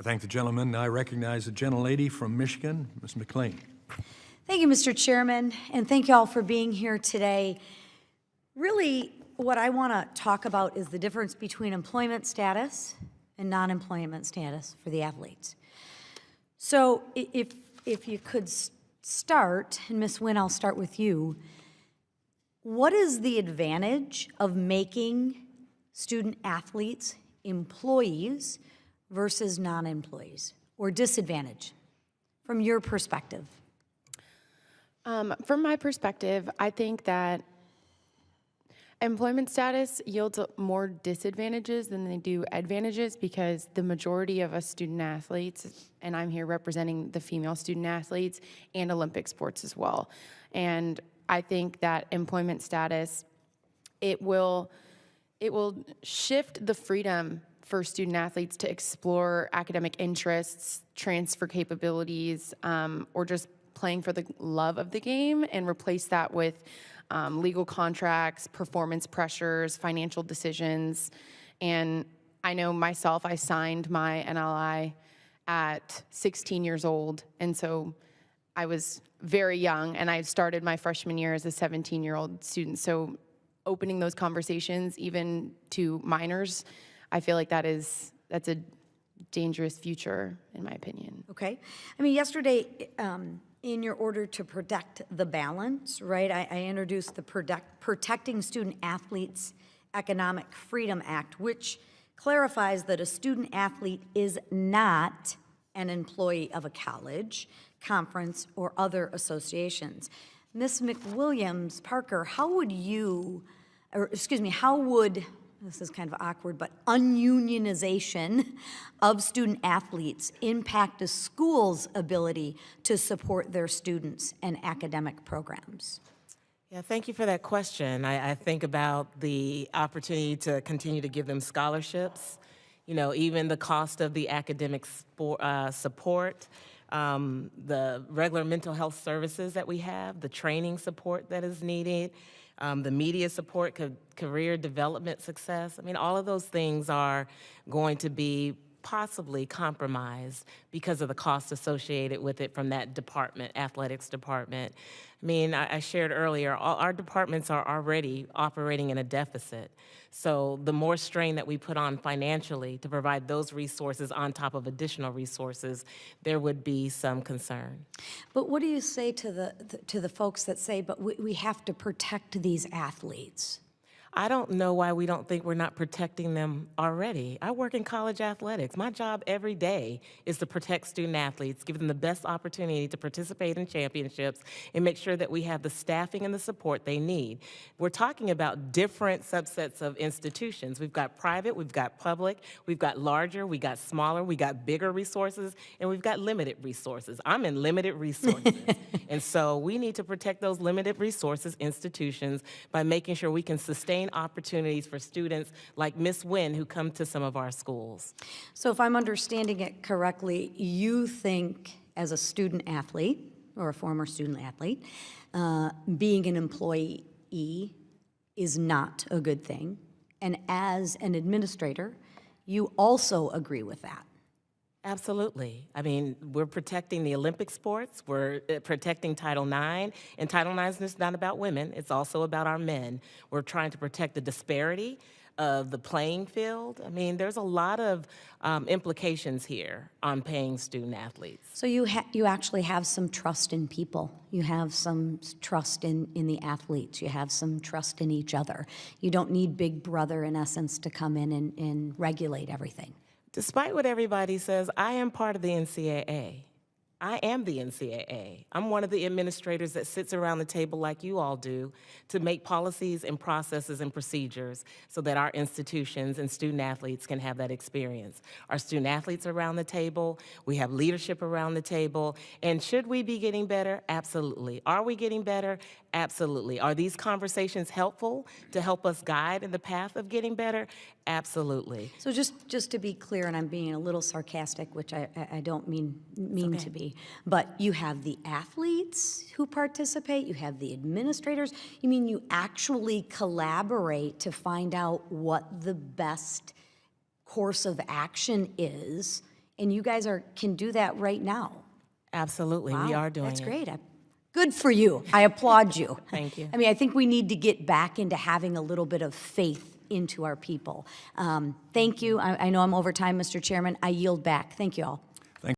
I thank the gentleman. I recognize the gentlelady from Michigan, Ms. McClain. Thank you, Mr. Chairman, and thank you all for being here today. Really, what I want to talk about is the difference between employment status and non-employment status for the athletes. So if you could start, and Ms. Wynn, I'll start with you. What is the advantage of making student athletes employees versus non-employees, or disadvantage from your perspective? From my perspective, I think that employment status yields more disadvantages than they do advantages, because the majority of us student athletes, and I'm here representing the female student athletes and Olympic sports as well. And I think that employment status, it will shift the freedom for student athletes to explore academic interests, transfer capabilities, or just playing for the love of the game, and replace that with legal contracts, performance pressures, financial decisions. And I know myself, I signed my NLI at 16 years old, and so I was very young, and I started my freshman year as a 17-year-old student. So opening those conversations even to minors, I feel like that's a dangerous future, in my opinion. Okay. I mean, yesterday, in your order to protect the balance, right, I introduced the Protecting Student Athletes Economic Freedom Act, which clarifies that a student athlete is not an employee of a college, conference, or other associations. Ms. McWilliams-Parker, how would, this is kind of awkward, but ununionization of student athletes impact a school's ability to support their students and academic programs? Yeah, thank you for that question. I think about the opportunity to continue to give them scholarships, you know, even the cost of the academic support, the regular mental health services that we have, the training support that is needed, the media support, career development success. I mean, all of those things are going to be possibly compromised because of the cost associated with it from that department, athletics department. I mean, I shared earlier, our departments are already operating in a deficit. So the more strain that we put on financially to provide those resources on top of additional resources, there would be some concern. But what do you say to the folks that say, but we have to protect these athletes? I don't know why we don't think we're not protecting them already. I work in college athletics. My job every day is to protect student athletes, give them the best opportunity to participate in championships, and make sure that we have the staffing and the support they need. We're talking about different subsets of institutions. We've got private, we've got public, we've got larger, we got smaller, we got bigger resources, and we've got limited resources. I'm in limited resources. And so we need to protect those limited resources institutions by making sure we can sustain opportunities for students like Ms. Wynn who come to some of our schools. So if I'm understanding it correctly, you think as a student athlete or a former student athlete, being an employee is not a good thing. And as an administrator, you also agree with that. Absolutely. I mean, we're protecting the Olympic sports, we're protecting Title IX, and Title IX is not about women, it's also about our men. We're trying to protect the disparity of the playing field. I mean, there's a lot of implications here on paying student athletes. So you actually have some trust in people. You have some trust in the athletes. You have some trust in each other. You don't need Big Brother, in essence, to come in and regulate everything. Despite what everybody says, I am part of the NCAA. I am the NCAA. I'm one of the administrators that sits around the table like you all do to make policies and processes and procedures so that our institutions and student athletes can have that experience. Our student athletes are around the table, we have leadership around the table, and should we be getting better? Absolutely. Are we getting better? Absolutely. Are these conversations helpful to help us guide in the path of getting better? Absolutely. So just to be clear, and I'm being a little sarcastic, which I don't mean to be, but you have the athletes who participate, you have the administrators. You mean you actually collaborate to find out what the best course of action is And you guys can do that right now. Absolutely, we Wow, are doing it. That's great. Good for you. I applaud you. Thank you. I mean, I think we need to get back into having a little bit of faith into our people. Thank you. I know I'm over time, Mr. Chairman. I yield back. Thank you all.